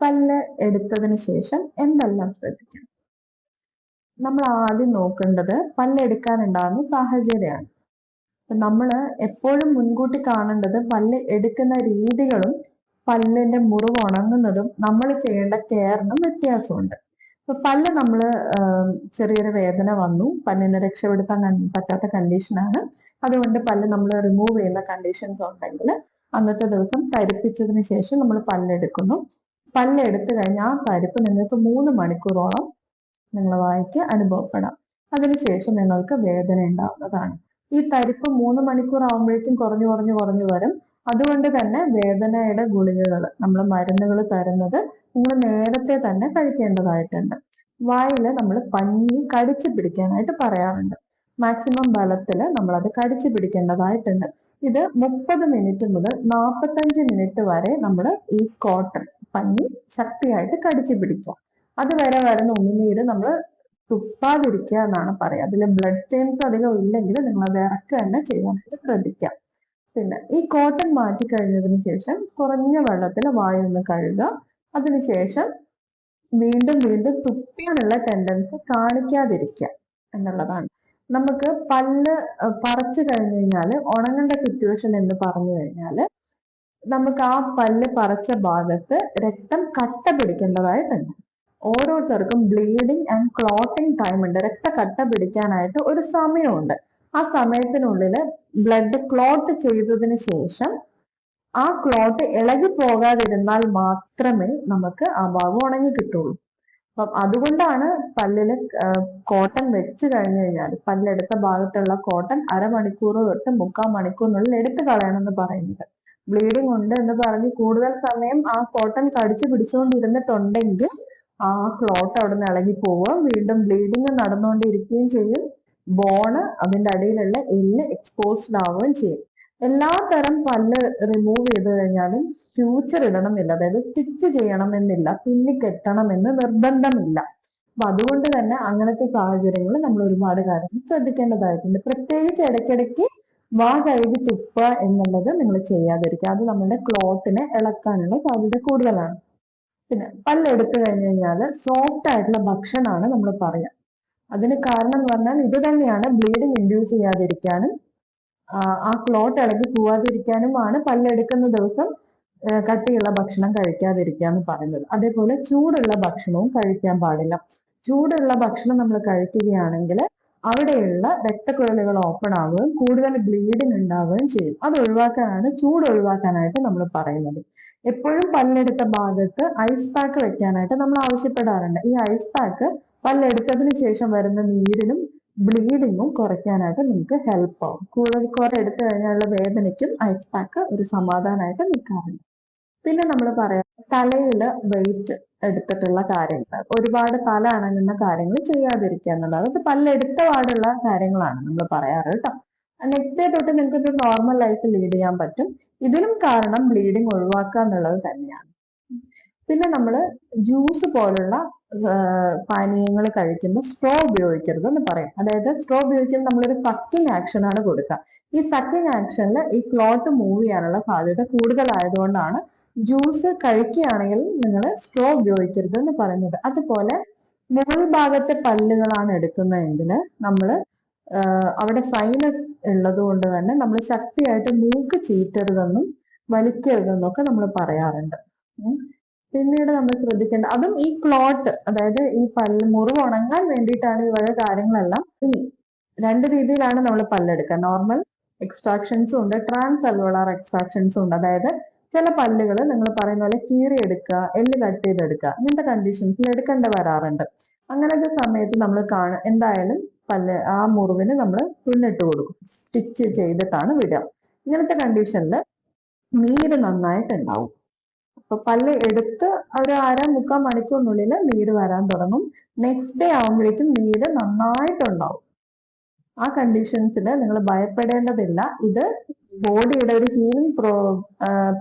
പല്ല് എടുത്തതിന് ശേഷം എന്തെല്ലാം ശ്രദ്ധിക്കണം? നമ്മൾ ആദ്യം നോക്കേണ്ടത് പല്ലെടുക്കാനുണ്ടാകുന്ന സാഹചര്യമാണ്. നമ്മൾ എപ്പോഴും മുൻകൂട്ടി കാണേണ്ടത് പല്ല് എടുക്കുന്ന രീതികളും പല്ലിന്റെ മുറിവ് ഉണങ്ങുന്നതും നമ്മൾ ചെയ്യേണ്ട കെയറിനും വ്യത്യാസമുണ്ട്. ഇപ്പൊ പല്ല് നമ്മൾ ചെറിയൊരു വേദന വന്നു, പല്ലിനെ രക്ഷപ്പെടുത്താൻ പറ്റാത്ത കണ്ടീഷനാണ്, അതുകൊണ്ട് പല്ല് നമ്മൾ റിമൂവ് ചെയ്യുന്ന കണ്ടീഷൻസ് ഉണ്ടെങ്കിൽ അന്നത്തെ ദിവസം തരിപ്പിച്ചതിന് ശേഷം നമ്മൾ പല്ലെടുക്കുന്നു. പല്ലെടുത്തു കഴിഞ്ഞാൽ ആ തരിപ്പ് നിങ്ങൾക്ക് 3 മണിക്കൂറോളം നിങ്ങളുടെ വായ്ക്ക് അനുഭവപ്പെടാം. അതിനുശേഷം നിങ്ങൾക്ക് വേദന ഉണ്ടാവുന്നതാണ്. ഈ തരിപ്പ് 3 മണിക്കൂർ ആകുമ്പോഴേക്കും കുറഞ്ഞു വരും. അതുകൊണ്ട് തന്നെ വേദനയുടെ ഗുളികകൾ, നമ്മൾ മരുന്നുകൾ തരുന്നത് നിങ്ങൾ നേരത്തെ തന്നെ കഴിക്കേണ്ടതായിട്ടുണ്ട്. വായിൽ നമ്മൾ പഞ്ഞി കടിച്ചു പിടിക്കാനായിട്ട് പറയാറുണ്ട്. മാക്സിമം ബലത്തിൽ നമ്മളത് കടിച്ചു പിടിക്കേണ്ടതായിട്ടുണ്ട്. ഇത് 30 മിനിറ്റ് മുതൽ 45 മിനിറ്റ് വരെ നമ്മൾ ഈ കോട്ടൺ പഞ്ഞി ശക്തിയായിട്ട് കടിച്ചു പിടിക്കുക. അതുവരെ വരുന്ന ഉമിനീര് നമ്മൾ തുപ്പാതിരിക്കുക എന്നാണ് പറയുക. അതിൽ ബ്ലഡ് സ്റ്റെയിൻസ് അധികം ഇല്ലെങ്കിൽ നിങ്ങൾ അത് ഇറക്കുക തന്നെ ചെയ്യാനായിട്ട് ശ്രദ്ധിക്കാം. പിന്നെ ഈ കോട്ടൺ മാറ്റി കഴിഞ്ഞതിന് ശേഷം കുറഞ്ഞ വെള്ളത്തിൽ വായൊന്ന് കഴുകുക. അതിനുശേഷം വീണ്ടും തുപ്പാനുള്ള ടെൻഡൻസി കാണിക്കാതിരിക്കുക എന്നുള്ളതാണ്. നമുക്ക് പല്ല് പറിച്ചു കഴിഞ്ഞു കഴിഞ്ഞാൽ ഉണങ്ങേണ്ട സിറ്റുവേഷൻ എന്ന് പറഞ്ഞു കഴിഞ്ഞാൽ നമുക്ക് ആ പല്ല് പറിച്ച ഭാഗത്ത് രക്തം കട്ട പിടിക്കേണ്ടതായിട്ടുണ്ട്. ഓരോരുത്തർക്കും ബ്ലീഡിങ് ആൻഡ് ക്ലോട്ടിങ് ടൈം ഉണ്ട്. രക്തക്കട്ട പിടിക്കാനായിട്ട് ഒരു സമയമുണ്ട്. ആ സമയത്തിനുള്ളിൽ ബ്ലഡ് ക്ലോട്ട് ചെയ്തതിന് ശേഷം ആ ക്ലോട്ട് ഇളകി പോകാതിരുന്നാൽ മാത്രമേ നമുക്ക് ആ ഭാഗം ഉണങ്ങി കിട്ടുള്ളൂ. അപ്പം അതുകൊണ്ടാണ് പല്ലില് കോട്ടൺ വെച്ച് കഴിഞ്ഞു കഴിഞ്ഞാൽ പല്ലെടുത്ത ഭാഗത്തുള്ള കോട്ടൺ അരമണിക്കൂർ തൊട്ട് 3/4 മണിക്കൂറിനുള്ളിൽ എടുത്തു കളയണമെന്ന് പറയുന്നത്. ബ്ലീഡിങ് ഉണ്ട് എന്ന് പറഞ്ഞ് കൂടുതൽ സമയം ആ കോട്ടൺ കടിച്ചു പിടിച്ചുകൊണ്ടിരുന്നിട്ടുണ്ടെങ്കിൽ ആ ക്ലോട്ട് അവിടെ നിന്ന് ഇളകി പോവുക, വീണ്ടും ബ്ലീഡിങ് നടന്നുകൊണ്ടിരിക്കുകയും ചെയ്യും. ബോണ്, അതിന്റെ അടിയിലുള്ള എല്ല് എക്സ്പോസ്ഡ് ആവുകയും ചെയ്യും. എല്ലാ തരം പല്ല് റിമൂവ് ചെയ്ത് കഴിഞ്ഞാലും സ്യൂച്ചർ ഇടണമെന്നില്ല, അതായത് സ്റ്റിച്ച് ചെയ്യണമെന്നില്ല, പിന്നി കെട്ടണമെന്ന് നിർബന്ധമില്ല. അപ്പൊ അതുകൊണ്ട് തന്നെ അങ്ങനത്തെ സാഹചര്യങ്ങളിൽ നമ്മൾ ഒരുപാട് കാര്യങ്ങൾ ശ്രദ്ധിക്കേണ്ടതായിട്ടുണ്ട്. പ്രത്യേകിച്ച് ഇടയ്ക്കിടയ്ക്ക് വാ കഴുകി തുപ്പുക എന്നുള്ളത് നിങ്ങൾ ചെയ്യാതിരിക്കുക. അത് നമ്മുടെ ക്ലോട്ടിനെ ഇളക്കാനുള്ള സാധ്യത കൂടുതലാണ്. പിന്നെ പല്ലെടുത്തു കഴിഞ്ഞു കഴിഞ്ഞാൽ സോഫ്റ്റ് ആയിട്ടുള്ള ഭക്ഷണമാണ് നമ്മൾ പറയുക. അതിന് കാരണം എന്ന് പറഞ്ഞാൽ ഇത് തന്നെയാണ്, ബ്ലീഡിങ് ഇൻഡ്യൂസ് ചെയ്യാതിരിക്കാനും ആ ക്ലോട്ട് ഇളകി പോവാതിരിക്കാനുമാണ് പല്ലെടുക്കുന്ന ദിവസം കട്ടിയുള്ള ഭക്ഷണം കഴിക്കാതിരിക്കുക എന്ന് പറയുന്നത്. അതേപോലെ ചൂടുള്ള ഭക്ഷണവും കഴിക്കാൻ പാടില്ല. ചൂടുള്ള ഭക്ഷണം നമ്മൾ കഴിക്കുകയാണെങ്കിൽ അവിടെയുള്ള രക്തക്കുഴലുകൾ ഓപ്പൺ ആവുകയും കൂടുതൽ ബ്ലീഡിങ് ഉണ്ടാവുകയും ചെയ്യും. അത് ഒഴിവാക്കാനാണ്, ചൂട് ഒഴിവാക്കാനായിട്ട് നമ്മൾ പറയുന്നത്. എപ്പോഴും പല്ലെടുത്ത ഭാഗത്ത് ഐസ് പാക്ക് വെക്കാനായിട്ട് നമ്മൾ ആവശ്യപ്പെടാറുണ്ട്. ഈ ഐസ് പാക്ക് പല്ലെടുത്തതിന് ശേഷം വരുന്ന നീരിനും ബ്ലീഡിങ്ങും കുറയ്ക്കാനായിട്ട് നിങ്ങൾക്ക് ഹെൽപ്പ് ആവും. കൂടുതൽ കുറെ എടുത്തു കഴിഞ്ഞാലുള്ള വേദനയ്ക്കും ഐസ് പാക്ക് ഒരു സമാധാനമായിട്ട് നിൽക്കാറുണ്ട്. പിന്നെ നമ്മൾ പറയാം തലയിൽ വെയിറ്റ് എടുത്തിട്ടുള്ള കാര്യങ്ങൾ, ഒരുപാട് തല അനങ്ങുന്ന കാര്യങ്ങൾ ചെയ്യാതിരിക്കുക എന്നുള്ളത്. അത് പല്ലെടുത്ത പാടുള്ള കാര്യങ്ങളാണ് നമ്മൾ പറയാറ് കേട്ടോ. നെക്സ്റ്റ് ഡേ തൊട്ട് നിങ്ങൾക്ക് ഒരു നോർമൽ ലൈഫ് ലീഡ് ചെയ്യാൻ പറ്റും. ഇതിനും കാരണം ബ്ലീഡിങ് ഒഴിവാക്കുക എന്നുള്ളത് തന്നെയാണ്. പിന്നെ നമ്മൾ ജ്യൂസ് പോലുള്ള പാനീയങ്ങൾ കഴിക്കുമ്പോൾ സ്ട്രോ ഉപയോഗിക്കരുത് എന്ന് പറയാം. അതായത് സ്ട്രോ ഉപയോഗിക്കുന്നത് നമ്മളൊരു സക്കിങ് ആക്ഷൻ ആണ് കൊടുക്കുക. ഈ സക്കിങ് ആക്ഷനിൽ ഈ ക്ലോട്ട് മൂവ് ചെയ്യാനുള്ള സാധ്യത കൂടുതലായതുകൊണ്ടാണ് ജ്യൂസ് കഴിക്കുകയാണെങ്കിൽ നിങ്ങൾ സ്ട്രോ ഉപയോഗിക്കരുത് എന്ന് പറയുന്നത്. അതുപോലെ മുകൾ ഭാഗത്തെ പല്ലുകളാണ് എടുക്കുന്നതെങ്കിൽ നമ്മൾ അവിടെ സൈനസ് ഉള്ളത് കൊണ്ട് തന്നെ നമ്മൾ ശക്തിയായിട്ട് മൂക്ക് ചീറ്റരുതെന്നും വലിക്കരുതെന്നും ഒക്കെ നമ്മൾ പറയാറുണ്ട്. പിന്നീട് നമ്മൾ ശ്രദ്ധിക്കേണ്ട, അതും ഈ ക്ലോട്ട്, അതായത് ഈ പല്ല് മുറിവ് ഉണങ്ങാൻ വേണ്ടിയിട്ടാണ് ഈ വക കാര്യങ്ങളെല്ലാം. ഇനി 2 രീതിയിലാണ് നമ്മൾ പല്ലെടുക്കുക. നോർമൽ എക്സ്ട്രാക്ഷൻസും ഉണ്ട്, ട്രാൻസ് അൽവോളാർ എക്സ്ട്രാക്ഷൻസും ഉണ്ട്. അതായത് ചില പല്ലുകൾ നിങ്ങൾ പറയുന്ന പോലെ കീറി എടുക്കുക, എല്ല് കട്ട് ചെയ്തെടുക്കുക, അങ്ങനത്തെ കണ്ടീഷൻസിൽ എടുക്കേണ്ടി വരാറുണ്ട്. അങ്ങനത്തെ സമയത്ത് നമ്മൾ എന്തായാലും പല്ല് ആ മുറിവിന് നമ്മൾ തുന്നിട്ട് കൊടുക്കും, സ്റ്റിച്ച് ചെയ്തിട്ടാണ് വിടുക. ഇങ്ങനത്തെ കണ്ടീഷനിൽ നീര് നന്നായിട്ടുണ്ടാവും. അപ്പൊ പല്ല് എടുത്ത് ഒരു 1/2-3/4 മണിക്കൂറിനുള്ളിൽ നീര് വരാൻ തുടങ്ങും. നെക്സ്റ്റ് ഡേ ആവുമ്പോഴേക്കും നീര് നന്നായിട്ടുണ്ടാവും. ആ കണ്ടീഷൻസിൽ നിങ്ങൾ ഭയപ്പെടേണ്ടതില്ല. ഇത് ബോഡിയുടെ ഒരു ഹീലിംഗ്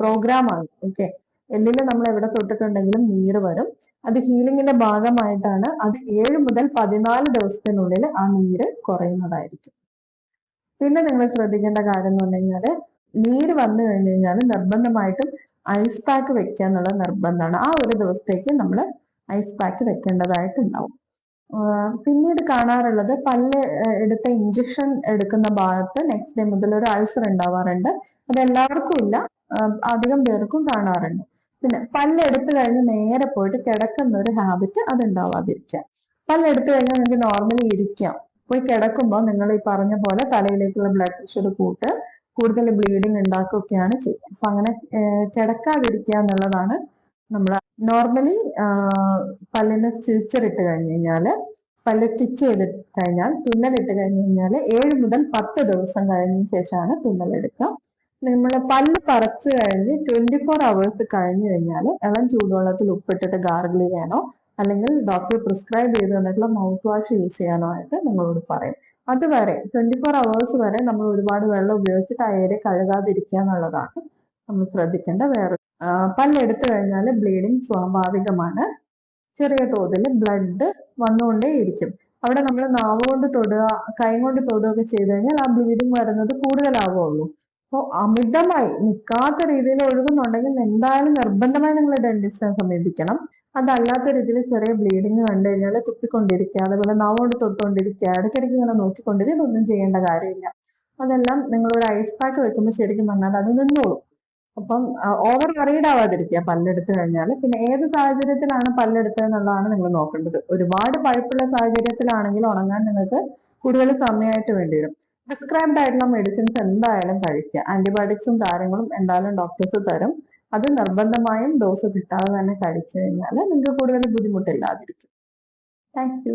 പ്രോഗ്രാമാണ്. ഓക്കെ, എല്ലിൽ നമ്മൾ എവിടെ തൊട്ടിട്ടുണ്ടെങ്കിലും നീര് വരും. അത് ഹീലിംഗിന്റെ ഭാഗമായിട്ടാണ്. അത് 7 മുതൽ 14 ദിവസത്തിനുള്ളിൽ ആ നീര് കുറയുന്നതായിരിക്കും. പിന്നെ നിങ്ങൾ ശ്രദ്ധിക്കേണ്ട കാര്യം എന്ന് പറഞ്ഞു കഴിഞ്ഞാൽ, നീര് വന്നു കഴിഞ്ഞു കഴിഞ്ഞാൽ നിർബന്ധമായിട്ടും ഐസ് പാക്ക് വെക്കുക എന്നുള്ളത് നിർബന്ധമാണ്. ആ ഒരു ദിവസത്തേക്ക് നമ്മൾ ഐസ് പാക്ക് വെക്കേണ്ടതായിട്ടുണ്ടാവും. പിന്നീട് കാണാറുള്ളത് പല്ല് എടുത്ത ഇഞ്ചക്ഷൻ എടുക്കുന്ന ഭാഗത്ത് നെക്സ്റ്റ് ഡേ മുതൽ ഒരു അൾസർ ഉണ്ടാവാറുണ്ട്. അത് എല്ലാവർക്കും ഇല്ല, അധികം പേർക്കും കാണാറുണ്ട്. പിന്നെ പല്ലെടുത്ത് കഴിഞ്ഞ് നേരെ പോയിട്ട് കിടക്കുന്ന ഒരു ഹാബിറ്റ് അത് ഉണ്ടാവാതിരിക്കുക. പല്ലെടുത്ത് കഴിഞ്ഞാൽ നിങ്ങൾക്ക് നോർമലി ഇരിക്കാം. പോയി കിടക്കുമ്പോൾ നിങ്ങൾ ഈ പറഞ്ഞ പോലെ തലയിലേക്കുള്ള ബ്ലഡ് പ്രഷർ കൂടുതൽ ബ്ലീഡിങ് ഉണ്ടാക്കുകയൊക്കെയാണ് ചെയ്യുക. അപ്പൊ അങ്ങനെ കിടക്കാതിരിക്കുക എന്നുള്ളതാണ് നമ്മൾ നോർമലി പല്ലിന് സ്റ്റിച്ചർ ഇട്ട് കഴിഞ്ഞ് കഴിഞ്ഞാല്, പല്ല് സ്റ്റിച്ച് ചെയ്ത് കഴിഞ്ഞാൽ, തുന്നലിട്ട് കഴിഞ്ഞ് കഴിഞ്ഞാൽ 7 മുതൽ 10 ദിവസം കഴിഞ്ഞ ശേഷമാണ് തുന്നലെടുക്കുക. നമ്മൾ പല്ല് പറിച്ചു കഴിഞ്ഞ് 24 hours കഴിഞ്ഞു കഴിഞ്ഞാൽ ഇളം ചൂടുവെള്ളത്തിൽ ഉപ്പിട്ടിട്ട് ഗാർഗിൾ ചെയ്യണോ, അല്ലെങ്കിൽ ഡോക്ടർ പ്രിസ്ക്രൈബ് ചെയ്ത് തന്നിട്ടുള്ള മൗത്ത് വാഷ് യൂസ് ചെയ്യാനോ ആയിട്ട് നിങ്ങളോട് പറയും. അതുവരെ 24 hours വരെ നമ്മൾ ഒരുപാട് വെള്ളം ഉപയോഗിച്ചിട്ട് ആ ഏരിയ കഴുകാതിരിക്കുക എന്നുള്ളതാണ് നമ്മൾ ശ്രദ്ധിക്കേണ്ട വേറെ. പല്ലെടുത്തു കഴിഞ്ഞാൽ ബ്ലീഡിങ് സ്വാഭാവികമാണ്. ചെറിയ തോതിൽ ബ്ലഡ് വന്നുകൊണ്ടേയിരിക്കും. അവിടെ നമ്മൾ നാവ് കൊണ്ട് തൊടുക, കൈ കൊണ്ട് തൊടുകയൊക്കെ ചെയ്തു കഴിഞ്ഞാൽ ആ ബ്ലീഡിങ് വരുന്നത് കൂടുതലാവുള്ളൂ. അപ്പോൾ അമിതമായി നിൽക്കാത്ത രീതിയിൽ ഒഴുകുന്നുണ്ടെങ്കിൽ എന്തായാലും നിർബന്ധമായി നിങ്ങൾ ഡെന്റിസ്റ്റിനെ സമീപിക്കണം. അതല്ലാത്ത രീതിയിൽ ചെറിയ ബ്ലീഡിങ് കണ്ടു കഴിഞ്ഞാൽ തുപ്പിക്കൊണ്ടിരിക്കുക, അതേപോലെ നാവ് കൊണ്ട് തൊട്ടുകൊണ്ടിരിക്കുക, ഇടയ്ക്കിടയ്ക്ക് ഇങ്ങനെ നോക്കിക്കൊണ്ടിരിക്കുക, ഇതൊന്നും ചെയ്യേണ്ട കാര്യമില്ല. അതെല്ലാം നിങ്ങളൊരു ഐസ് പാക്ക് വെക്കുമ്പോൾ ശരിക്കും പറഞ്ഞാൽ അത് നിന്നോളും. അപ്പം ഓവർ വറീഡ് ആവാതിരിക്കുക പല്ലെടുത്ത് കഴിഞ്ഞാൽ. പിന്നെ ഏത് സാഹചര്യത്തിലാണ് പല്ലെടുത്തത് എന്നുള്ളതാണ് നിങ്ങൾ നോക്കേണ്ടത്. ഒരുപാട് പഴുപ്പുള്ള സാഹചര്യത്തിലാണെങ്കിൽ ഉണങ്ങാൻ നിങ്ങൾക്ക് കൂടുതൽ സമയമായിട്ട് വേണ്ടി വരും. പ്രിസ്ക്രൈബ്ഡ് ആയിട്ടുള്ള മെഡിസിൻസ് എന്തായാലും കഴിക്കുക. ആന്റിബയോട്ടിക്സും കാര്യങ്ങളും എന്തായാലും ഡോക്ടേഴ്സ് തരും. അത് നിർബന്ധമായും ഡോസ് കിട്ടാതെ തന്നെ കഴിച്ചു കഴിഞ്ഞാൽ നിങ്ങൾക്ക് കൂടുതൽ ബുദ്ധിമുട്ടില്ലാതിരിക്കും. Thank you.